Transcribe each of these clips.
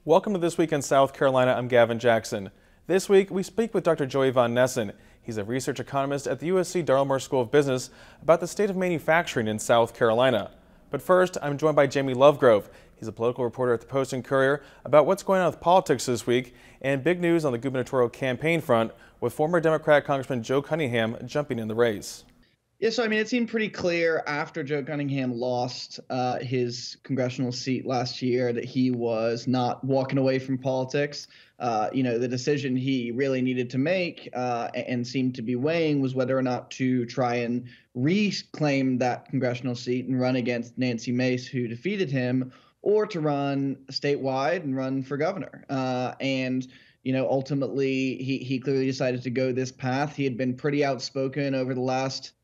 Welcome to This Week in South Carolina. I'm Gavin Jackson. This week, we speak with Dr. Joey Von Nessen. He's a research economist at the USC Darla Moore School of Business about the state of manufacturing in South Carolina. But first, I'm joined by Jamie Lovegrove. He's a political reporter at the Post and Courier about what's going on with politics this week and big news on the gubernatorial campaign front with former Democrat Congressman Joe Cunningham jumping in the race. Yeah, so it seemed pretty clear after Joe Cunningham lost his congressional seat last year that he was not walking away from politics. The decision he really needed to make and seemed to be weighing was whether or not to try and reclaim that congressional seat and run against Nancy Mace, who defeated him, or to run statewide and run for governor. Ultimately, he clearly decided to go this path. He had been pretty outspoken over the last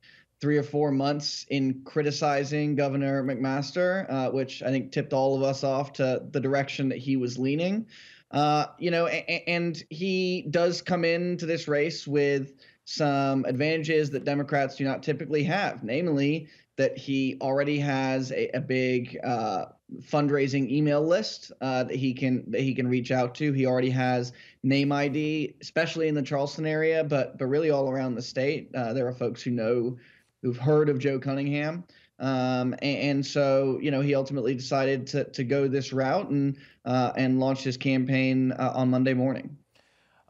3 or 4 months in criticizing Governor McMaster, which I think tipped all of us off to the direction that he was leaning. And he does come into this race with some advantages that Democrats do not typically have, namely that he already has a big fundraising email list that he can reach out to. He already has name ID, especially in the Charleston area, but really all around the state. There are folks who've heard of Joe Cunningham. So he ultimately decided to go this route and launch his campaign on Monday morning.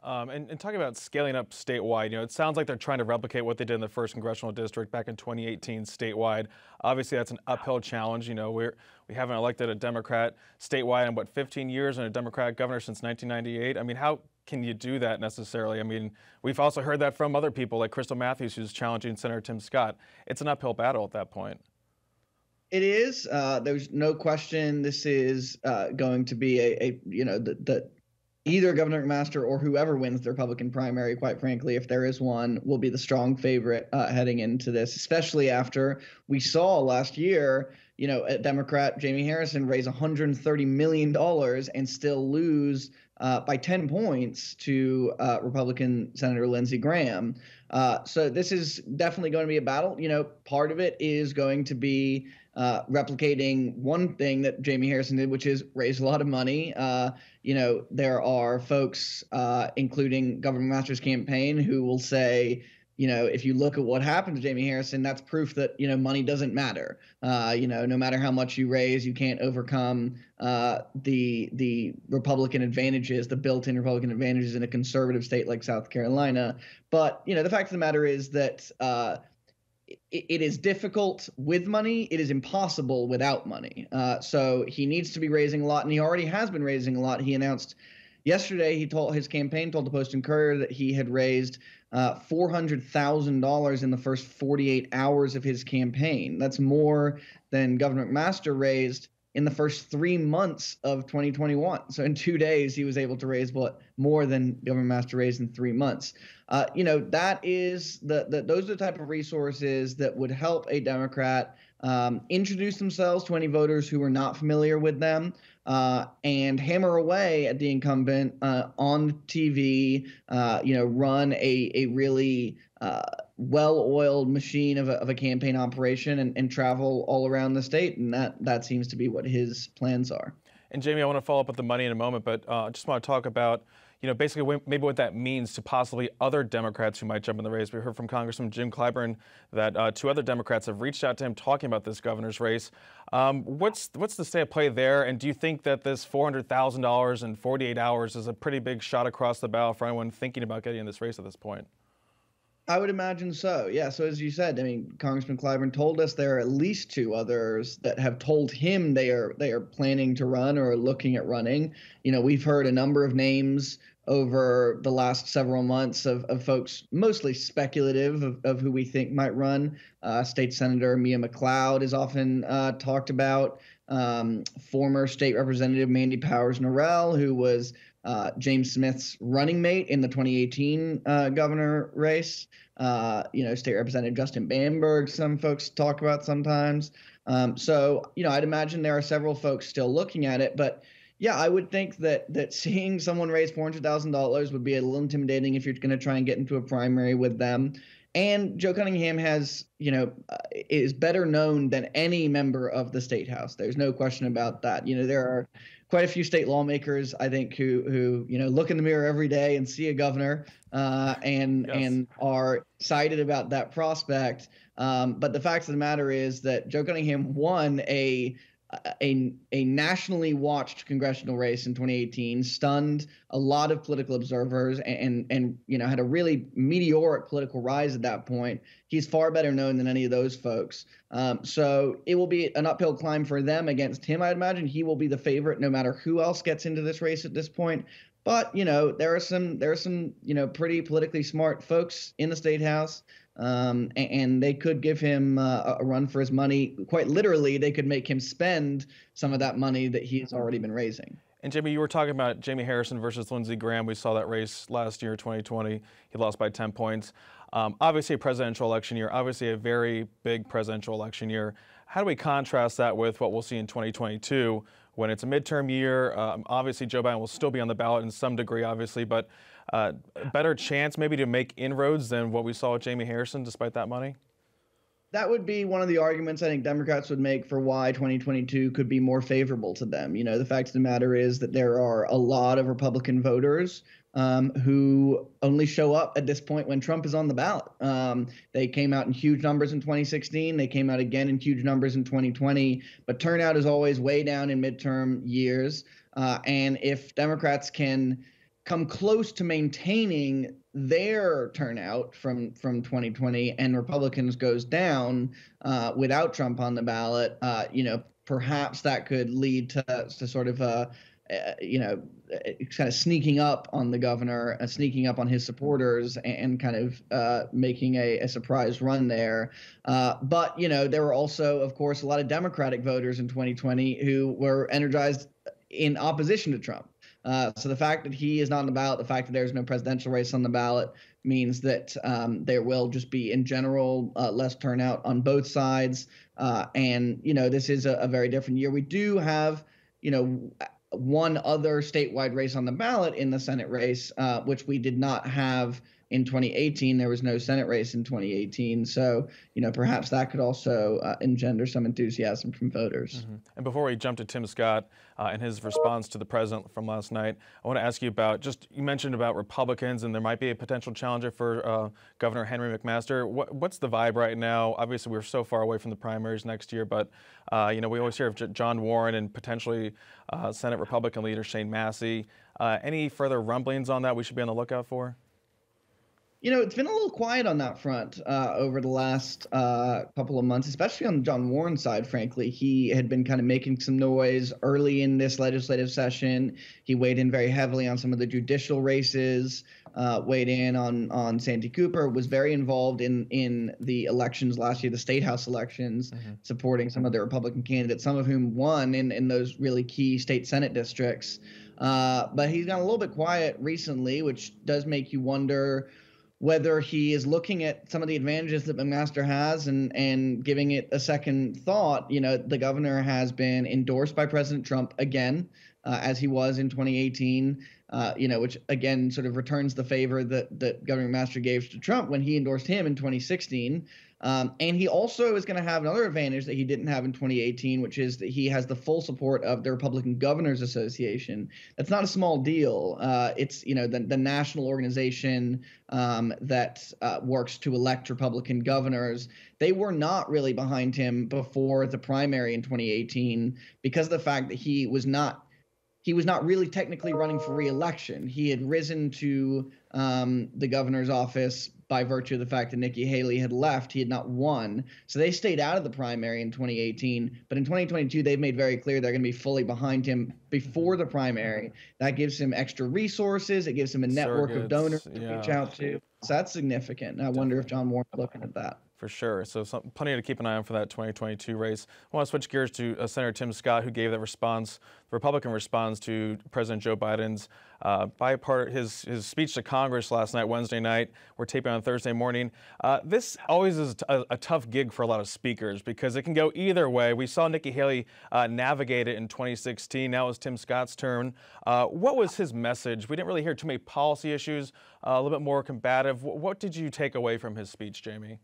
And talking about scaling up statewide, it sounds like they're trying to replicate what they did in the first congressional district back in 2018 statewide. Obviously, that's an uphill challenge. We haven't elected a Democrat statewide in 15 years and a Democratic governor since 1998. How can you do that necessarily? We've also heard that from other people like Crystal Matthews, who's challenging Senator Tim Scott. It's an uphill battle at that point. It is. There's no question this is going to be either Governor McMaster or whoever wins the Republican primary, quite frankly, if there is one, will be the strong favorite heading into this, especially after we saw last year, a Democrat, Jamie Harrison, raise $130 million and still lose by 10 points to Republican Senator Lindsey Graham. So this is definitely going to be a battle. Part of it is going to be replicating one thing that Jamie Harrison did, which is raise a lot of money. There are folks, including Governor McMaster's campaign, who will say, if you look at what happened to Jamie Harrison, that's proof that, money doesn't matter. No matter how much you raise, you can't overcome the Republican advantages, the built-in Republican advantages in a conservative state like South Carolina. But, the fact of the matter is that it is difficult with money. It is impossible without money. So he needs to be raising a lot, and he already has been raising a lot. He announced yesterday, his campaign told the Post and Courier that he had raised $400,000 in the first 48 hours of his campaign. That's more than Governor McMaster raised in the first 3 months of 2021. So in 2 days, he was able to raise more than Governor McMaster raised in 3 months. That is those are the type of resources that would help a Democrat introduce themselves to any voters who are not familiar with them, and hammer away at the incumbent on TV, run a really well-oiled machine of a campaign operation and travel all around the state. And that seems to be what his plans are. And Jamie, I want to follow up with the money in a moment, but I just want to talk about basically maybe what that means to possibly other Democrats who might jump in the race. We heard from Congressman Jim Clyburn that 2 other Democrats have reached out to him talking about this governor's race. What's the state of play there? And do you think that this $400,000 in 48 hours is a pretty big shot across the bow for anyone thinking about getting in this race at this point? I would imagine so. Yeah. So as you said, Congressman Clyburn told us there are at least 2 others that have told him they are planning to run or are looking at running. We've heard a number of names over the last several months of folks, mostly speculative, of who we think might run. State Senator Mia McLeod is often talked about. Former State Representative Mandy Powers-Norrell, who was James Smith's running mate in the 2018 governor race. State Representative Justin Bamberg, some folks talk about sometimes. I'd imagine there are several folks still looking at it, but yeah, I would think that seeing someone raise $400,000 would be a little intimidating if you're going to try and get into a primary with them. And Joe Cunningham has, is better known than any member of the state house. There's no question about that. There are quite a few state lawmakers, I think, who look in the mirror every day and see a governor and are excited about that prospect. But the fact of the matter is that Joe Cunningham won a nationally watched congressional race in 2018, stunned a lot of political observers, and had a really meteoric political rise at that point. He's far better known than any of those folks. So it will be an uphill climb for them against him. I'd imagine he will be the favorite no matter who else gets into this race at this point. But there are some pretty politically smart folks in the state house. And they could give him a run for his money. Quite literally, they could make him spend some of that money that he's already been raising. And Jamie, you were talking about Jamie Harrison versus Lindsey Graham. We saw that race last year, 2020. He lost by 10 points. Obviously a presidential election year, obviously a very big presidential election year. How do we contrast that with what we'll see in 2022 when it's a midterm year? Obviously, Joe Biden will still be on the ballot in some degree, obviously, but a better chance maybe to make inroads than what we saw with Jamie Harrison despite that money? That would be one of the arguments I think Democrats would make for why 2022 could be more favorable to them. The fact of the matter is that there are a lot of Republican voters who only show up at this point when Trump is on the ballot. They came out in huge numbers in 2016. They came out again in huge numbers in 2020. But turnout is always way down in midterm years. And if Democrats can come close to maintaining their turnout from 2020 and Republicans goes down without Trump on the ballot, perhaps that could lead to sort of kind of sneaking up on the governor, sneaking up on his supporters, and kind of making a surprise run there. But there were also, of course, a lot of Democratic voters in 2020 who were energized in opposition to Trump. So the fact that he is not on the ballot, the fact that there's no presidential race on the ballot means that there will just be, in general, less turnout on both sides. And this is a very different year. We do have, one other statewide race on the ballot in the Senate race, which we did not have in 2018. There was no Senate race in 2018. So, perhaps that could also engender some enthusiasm from voters. Mm-hmm. And before we jump to Tim Scott and his response to the president from last night, I want to ask you about, you mentioned about Republicans and there might be a potential challenger for Governor Henry McMaster. What's the vibe right now? Obviously, we're so far away from the primaries next year, but, we always hear of John Warren and potentially Senate Republican leader Shane Massey. Any further rumblings on that we should be on the lookout for? It's been a little quiet on that front over the last couple of months, especially on the John Warren side, frankly. He had been kind of making some noise early in this legislative session. He weighed in very heavily on some of the judicial races, weighed in on Santee Cooper, was very involved in the elections last year, the state house elections, supporting some of the Republican candidates, some of whom won in those really key state Senate districts. But he's gotten a little bit quiet recently, which does make you wonder whether he is looking at some of the advantages that McMaster has and giving it a second thought. The governor has been endorsed by President Trump again, as he was in 2018, which again sort of returns the favor that Governor McMaster gave to Trump when he endorsed him in 2016. And he also is going to have another advantage that he didn't have in 2018, which is that he has the full support of the Republican Governors Association. That's not a small deal. It's the national organization that works to elect Republican governors. They were not really behind him before the primary in 2018 because of the fact that he was not really technically running for re-election. He had risen to the governor's office by virtue of the fact that Nikki Haley had left. He had not won. So they stayed out of the primary in 2018. But in 2022, they've made very clear they're going to be fully behind him before the primary. That gives him extra resources. It gives him a network of donors to reach out to. So that's significant. And I wonder if John Warren's looking at that. For sure. So plenty to keep an eye on for that 2022 race. I want to switch gears to Senator Tim Scott, who gave that response, the Republican response to President Joe Biden's his speech to Congress last night, Wednesday night. We're taping on Thursday morning. This always is a tough gig for a lot of speakers because it can go either way. We saw Nikki Haley navigate it in 2016. Now it's Tim Scott's turn. What was his message? We didn't really hear too many policy issues, a little bit more combative. What did you take away from his speech, Jamie?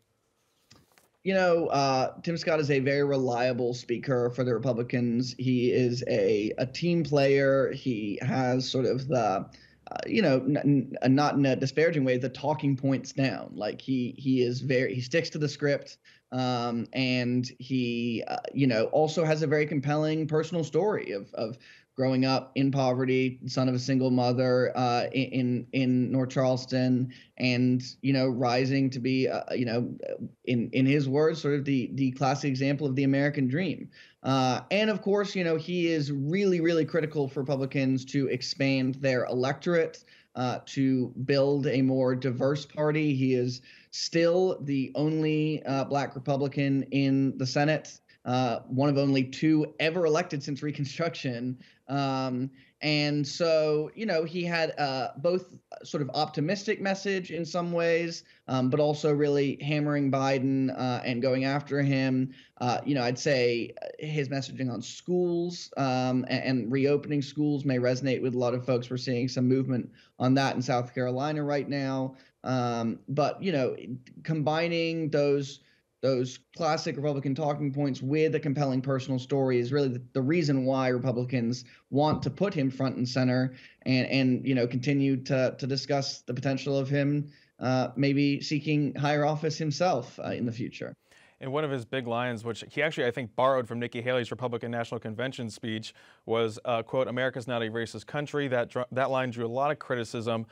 Tim Scott is a very reliable speaker for the Republicans. He is a team player. He has sort of the, not in a disparaging way, the talking points down. Like he sticks to the script, and he, also has a very compelling personal story of growing up in poverty, son of a single mother in North Charleston, and rising to be in his words sort of the classic example of the American dream. And of course, he is really critical for Republicans to expand their electorate, to build a more diverse party. He is still the only Black Republican in the Senate. One of only two ever elected since Reconstruction. And so, he had both sort of optimistic message in some ways, but also really hammering Biden and going after him. I'd say his messaging on schools and reopening schools may resonate with a lot of folks. We're seeing some movement on that in South Carolina right now. But combining those classic Republican talking points with a compelling personal story is really the reason why Republicans want to put him front and center and continue to discuss the potential of him maybe seeking higher office himself in the future. And one of his big lines, which he actually, I think, borrowed from Nikki Haley's Republican National Convention speech, was, quote, "America's not a racist country." That line drew a lot of criticism.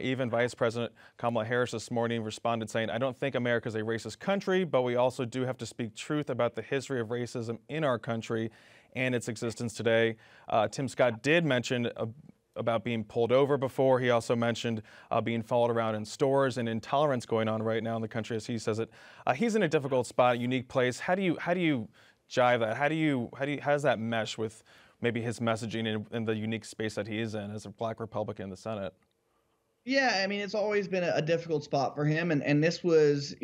Even Vice President Kamala Harris this morning responded saying, "I don't think America's a racist country, but we also do have to speak truth about the history of racism in our country and its existence today." Tim Scott did mention about being pulled over before. He also mentioned being followed around in stores and intolerance going on right now in the country, as he says it. He's in a difficult spot, a unique place. How do you jive that? How does that mesh with maybe his messaging in the unique space that he is in as a Black Republican in the Senate? Yeah, I mean, it's always been a difficult spot for him. And this was,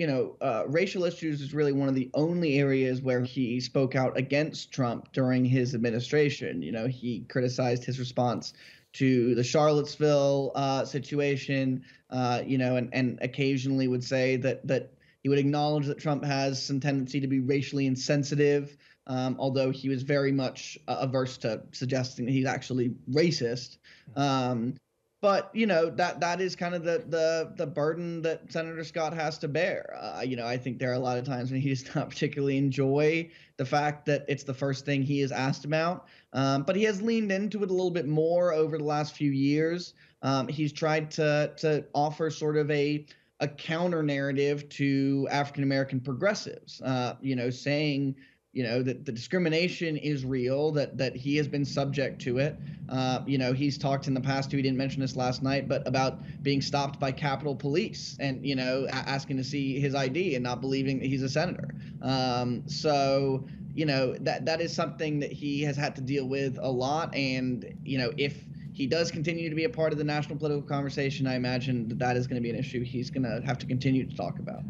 racial issues is really one of the only areas where he spoke out against Trump during his administration. He criticized his response to the Charlottesville situation, and occasionally would say that he would acknowledge that Trump has some tendency to be racially insensitive, although he was very much averse to suggesting that he's actually racist. But that is kind of the burden that Senator Scott has to bear. I think there are a lot of times when he does not particularly enjoy the fact that it's the first thing he is asked about. But he has leaned into it a little bit more over the last few years. He's tried to offer sort of a counter narrative to African American progressives. Saying that the discrimination is real, that he has been subject to it. He's talked in the past, he didn't mention this last night, but about being stopped by Capitol Police and, asking to see his ID and not believing that he's a senator. So that is something that he has had to deal with a lot. And, if he does continue to be a part of the national political conversation, I imagine that is going to be an issue he's going to have to continue to talk about.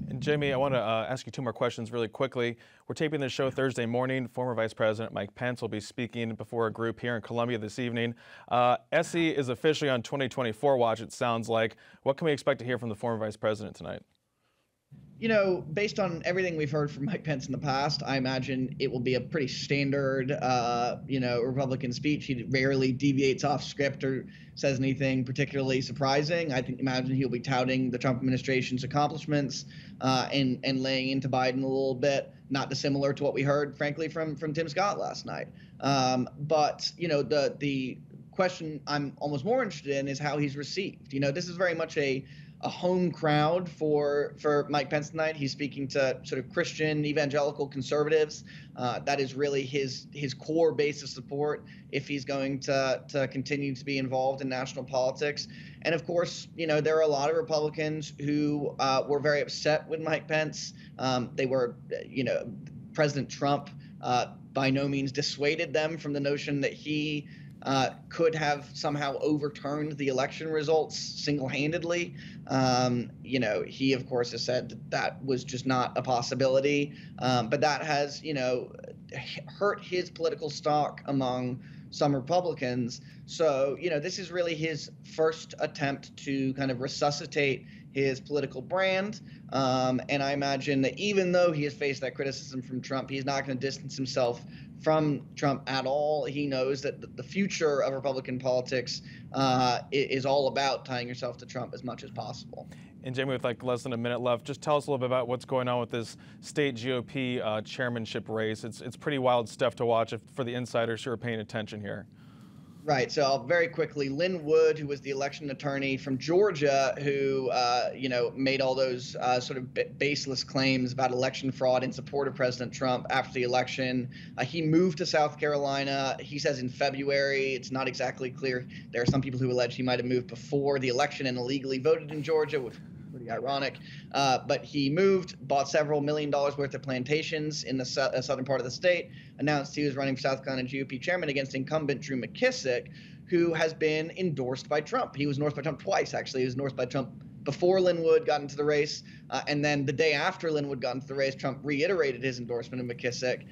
And Jamie, I want to ask you two more questions really quickly. We're taping this show Thursday morning. Former Vice President Mike Pence will be speaking before a group here in Columbia this evening. SE is officially on 2024 watch, it sounds like. What can we expect to hear from the former Vice President tonight? Based on everything we've heard from Mike Pence in the past, I imagine it will be a pretty standard, Republican speech. He rarely deviates off script or says anything particularly surprising. Imagine he'll be touting the Trump administration's accomplishments and laying into Biden a little bit, not dissimilar to what we heard, frankly, from Tim Scott last night. But the question I'm almost more interested in is how he's received. This is very much a a home crowd for Mike Pence tonight. He's speaking to sort of Christian evangelical conservatives. That is really his core base of support if he's going to continue to be involved in national politics. And of course, there are a lot of Republicans who were very upset with Mike Pence. They were, President Trump by no means dissuaded them from the notion that he could have somehow overturned the election results single-handedly. He, of course, has said that was just not a possibility. But that has, hurt his political stock among some Republicans. So, this is really his first attempt to kind of resuscitate his political brand. And I imagine that even though he has faced that criticism from Trump, he's not going to distance himself from Trump at all. He knows that the future of Republican politics is all about tying yourself to Trump as much as possible. And Jamie, with like less than a minute left, just tell us a little bit about what's going on with this state GOP chairmanship race. It's pretty wild stuff to watch for the insiders who are paying attention here. Right. So I'll very quickly, Lin Wood, who was the election attorney from Georgia, who, made all those sort of baseless claims about election fraud in support of President Trump after the election. He moved to South Carolina. He says in February. It's not exactly clear. There are some people who allege he might have moved before the election and illegally voted in Georgia, which is pretty ironic. But he moved, bought several $1 million worth of plantations in the southern part of the state, announced he was running for South Carolina GOP chairman against incumbent Drew McKissick, who has been endorsed by Trump. He was endorsed by Trump twice, actually. He was endorsed by Trump before Lin Wood got into the race. And then the day after Lin Wood got into the race, Trump reiterated his endorsement of McKissick.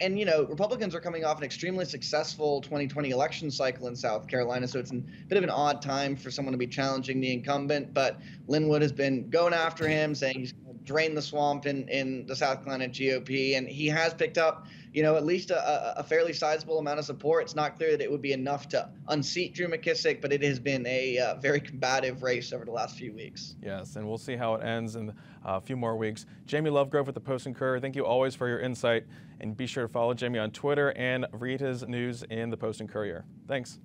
And Republicans are coming off an extremely successful 2020 election cycle in South Carolina. So it's a bit of an odd time for someone to be challenging the incumbent. But Lin Wood has been going after him, saying he's going to drain the swamp in the South Carolina GOP. And he has picked up, at least a fairly sizable amount of support. It's not clear that it would be enough to unseat Drew McKissick, but it has been a very combative race over the last few weeks. Yes, and we'll see how it ends in a few more weeks. Jamie Lovegrove with the Post-Courier, thank you always for your insight, and be sure to follow Jamie on Twitter and read his news in the Post-Courier. Thanks.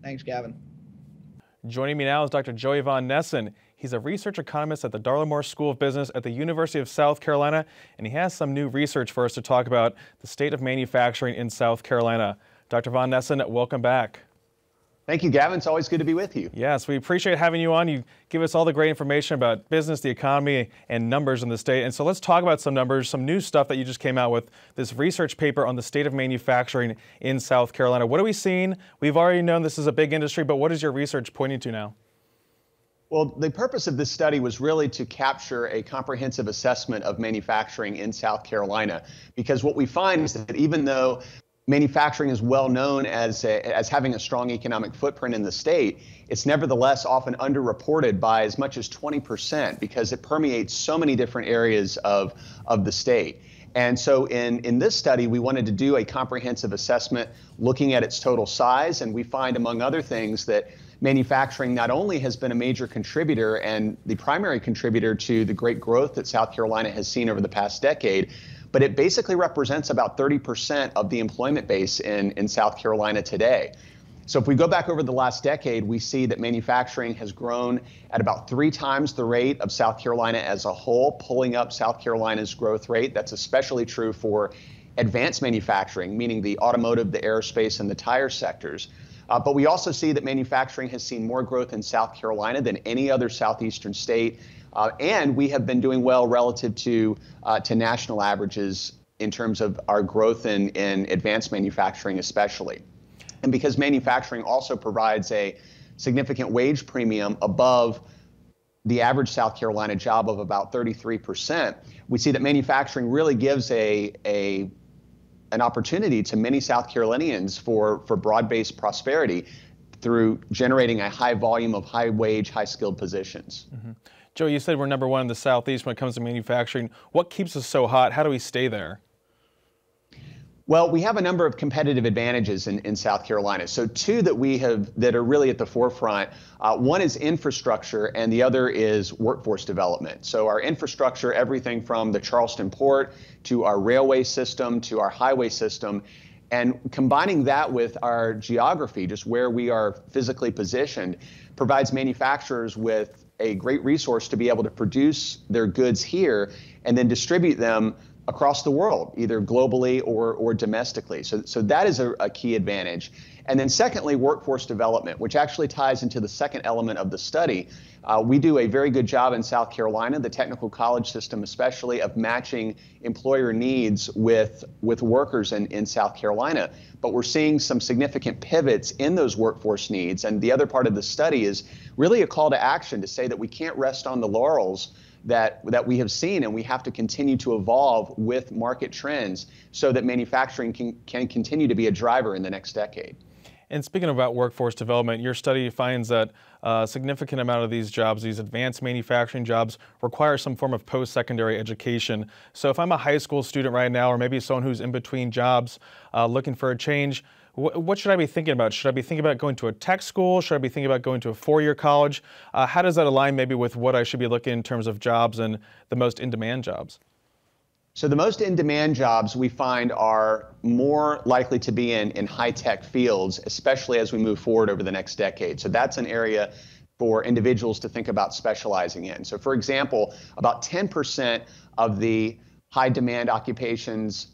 Thanks, Gavin. Joining me now is Dr. Joey Von Nessen. He's a research economist at the Darla Moore School of Business at the University of South Carolina, and he has some new research for us to talk about the state of manufacturing in South Carolina. Dr. Von Nessen, welcome back. Thank you, Gavin. It's always good to be with you. Yes, we appreciate having you on. You give us all the great information about business, the economy, and numbers in the state. And so let's talk about some numbers, some new stuff that you just came out with, this research paper on the state of manufacturing in South Carolina. What are we seeing? We've already known this is a big industry, but what is your research pointing to now? Well, the purpose of this study was really to capture a comprehensive assessment of manufacturing in South Carolina, because what we find is that even though manufacturing is well known as having a strong economic footprint in the state, it's nevertheless often underreported by as much as 20% because it permeates so many different areas of the state. And so in this study, we wanted to do a comprehensive assessment looking at its total size, and we find, among other things, that manufacturing not only has been a major contributor and the primary contributor to the great growth that South Carolina has seen over the past decade, but it basically represents about 30% of the employment base in South Carolina today. So if we go back over the last decade, we see that manufacturing has grown at about 3 times the rate of South Carolina as a whole, pulling up South Carolina's growth rate. That's especially true for advanced manufacturing, meaning the automotive, the aerospace, and the tire sectors. But we also see that manufacturing has seen more growth in South Carolina than any other southeastern state. And we have been doing well relative to national averages in terms of our growth in advanced manufacturing especially. And because manufacturing also provides a significant wage premium above the average South Carolina job of about 33%, we see that manufacturing really gives an opportunity to many South Carolinians for broad-based prosperity through generating a high volume of high-wage, high-skilled positions. Mm-hmm. Joe, you said we're number one in the Southeast when it comes to manufacturing. What keeps us so hot? How do we stay there? Well, we have a number of competitive advantages in South Carolina. So 2 that are really at the forefront. One is infrastructure and the other is workforce development. So our infrastructure, everything from the Charleston Port to our railway system to our highway system, and combining that with our geography, just where we are physically positioned, provides manufacturers with a great resource to be able to produce their goods here and then distribute them across the world, either globally or domestically. So that is a key advantage. And then secondly, workforce development, which actually ties into the second element of the study. We do a very good job in South Carolina, the technical college system especially, of matching employer needs with workers in South Carolina. But we're seeing some significant pivots in those workforce needs. And the other part of the study is really a call to action to say that we can't rest on the laurels that we have seen, and we have to continue to evolve with market trends so that manufacturing can continue to be a driver in the next decade. And speaking about workforce development, your study finds that a significant amount of these jobs, these advanced manufacturing jobs, require some form of post-secondary education. So if I'm a high school student right now, or maybe someone who's in between jobs looking for a change, what should I be thinking about? Should I be thinking about going to a tech school? Should I be thinking about going to a four-year college? How does that align maybe with what I should be looking in terms of jobs and the most in-demand jobs? So the most in-demand jobs we find are more likely to be in high-tech fields, especially as we move forward over the next decade. So that's an area for individuals to think about specializing in. So for example, about 10% of the high-demand occupations,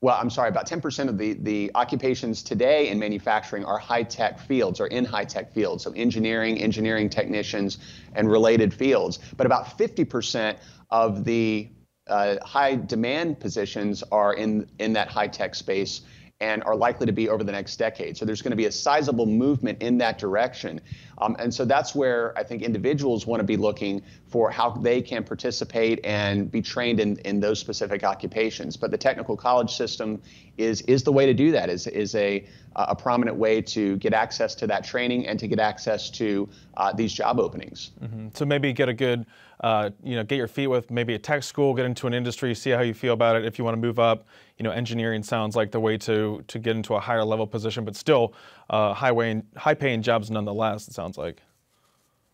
about 10% of the occupations today in manufacturing are high-tech fields or in high-tech fields. So engineering technicians, and related fields. But about 50% of the high demand positions are in that high-tech space and are likely to be over the next decade. So there's going to be a sizable movement in that direction. And so that's where I think individuals want to be looking for how they can participate and be trained in those specific occupations. But the technical college system is the way to do that, is a prominent way to get access to that training and to get access to these job openings. Mm-hmm. So maybe get a good, get your feet with maybe a tech school, get into an industry, see how you feel about it. If you want to move up, engineering sounds like the way to get into a higher level position, but still high-paying jobs nonetheless, it sounds like.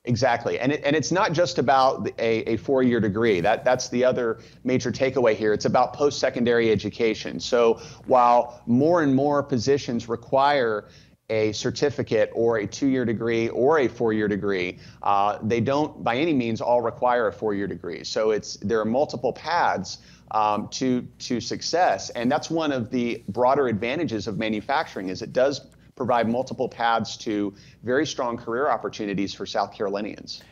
Exactly, and it's not just about a four-year degree. That's the other major takeaway here. It's about post-secondary education. So while more and more positions require a certificate or a two-year degree or a four-year degree, they don't by any means all require a four-year degree. So there are multiple paths to success, and that's one of the broader advantages of manufacturing, is it does provide multiple paths to very strong career opportunities for South Carolinians.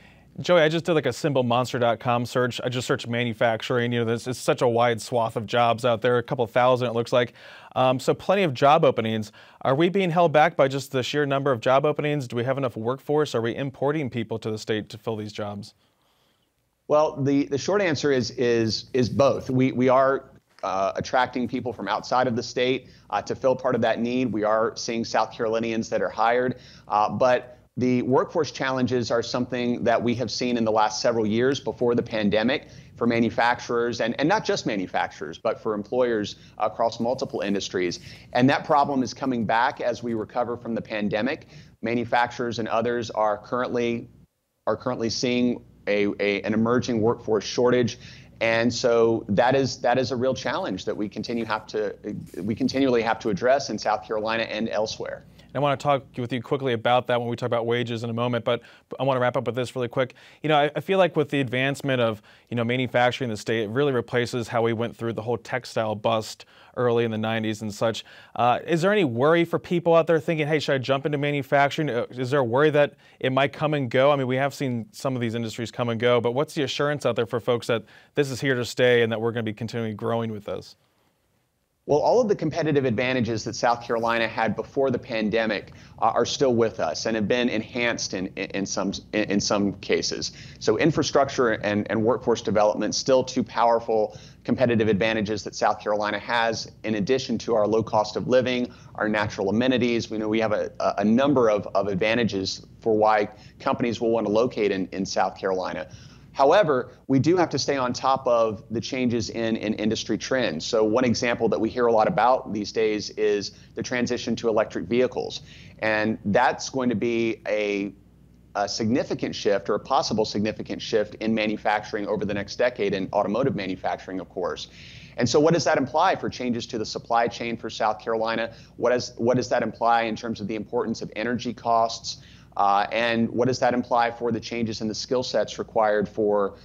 Joey, I just did like a SimpleMonster.com search. I just searched manufacturing. There's such a wide swath of jobs out there, a couple thousand it looks like. So plenty of job openings. Are we being held back by just the sheer number of job openings? Do we have enough workforce? Are we importing people to the state to fill these jobs? Well, the short answer is both. We are attracting people from outside of the state to fill part of that need. We are seeing South Carolinians that are hired, but the workforce challenges are something that we have seen in the last several years before the pandemic for manufacturers, and not just manufacturers, but for employers across multiple industries. And that problem is coming back as we recover from the pandemic. Manufacturers and others are currently seeing an emerging workforce shortage. And so that is a real challenge that we continually have to address in South Carolina and elsewhere. I want to talk with you quickly about that when we talk about wages in a moment, but I want to wrap up with this really quick. I feel like with the advancement of, manufacturing in the state, it really replaces how we went through the whole textile bust early in the 90s and such. Is there any worry for people out there thinking, hey, should I jump into manufacturing? Is there a worry that it might come and go? I mean, we have seen some of these industries come and go, but what's the assurance out there for folks that this is here to stay and that we're going to be continuing growing with this? Well, all of the competitive advantages that South Carolina had before the pandemic are still with us and have been enhanced in some cases. So infrastructure and workforce development, still two powerful competitive advantages that South Carolina has, in addition to our low cost of living, our natural amenities. We know we have a number of advantages for why companies will want to locate in South Carolina. However, we do have to stay on top of the changes in industry trends. So one example that we hear a lot about these days is the transition to electric vehicles. And that's going to be a significant shift, or a possible significant shift, in manufacturing over the next decade, in automotive manufacturing, of course. And so what does that imply for changes to the supply chain for South Carolina? What does that imply in terms of the importance of energy costs? And what does that imply for the changes in the skill sets required for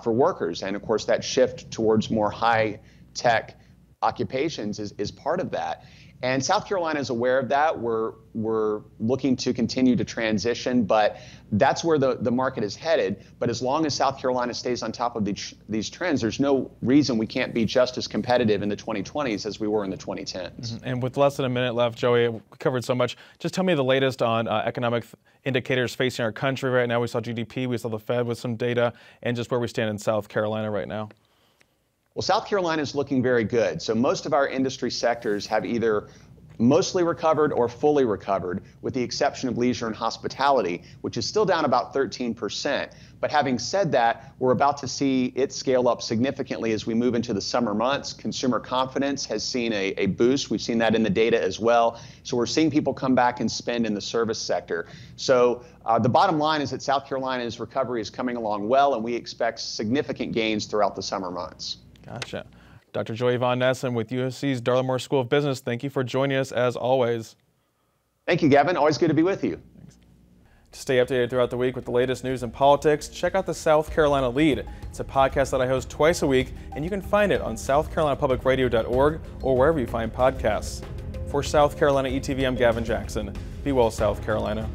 workers? And of course, that shift towards more high-tech occupations is part of that. And South Carolina is aware of that. We're looking to continue to transition, but that's where the market is headed. But as long as South Carolina stays on top of these trends, there's no reason we can't be just as competitive in the 2020s as we were in the 2010s. Mm-hmm. And with less than a minute left, Joey, we covered so much. Just tell me the latest on economic indicators facing our country right now. We saw GDP, we saw the Fed with some data, and just where we stand in South Carolina right now. Well, South Carolina is looking very good. So most of our industry sectors have either mostly recovered or fully recovered, with the exception of leisure and hospitality, which is still down about 13%. But having said that, we're about to see it scale up significantly as we move into the summer months. Consumer confidence has seen a boost. We've seen that in the data as well. So we're seeing people come back and spend in the service sector. So the bottom line is that South Carolina's recovery is coming along well, and we expect significant gains throughout the summer months. Gotcha. Dr. Joey Von Nessen with USC's Darla Moore School of Business, thank you for joining us as always. Thank you, Gavin. Always good to be with you. Thanks. To stay updated throughout the week with the latest news and politics, check out the South Carolina Lead. It's a podcast that I host twice a week, and you can find it on southcarolinapublicradio.org or wherever you find podcasts. For South Carolina ETV, I'm Gavin Jackson. Be well, South Carolina.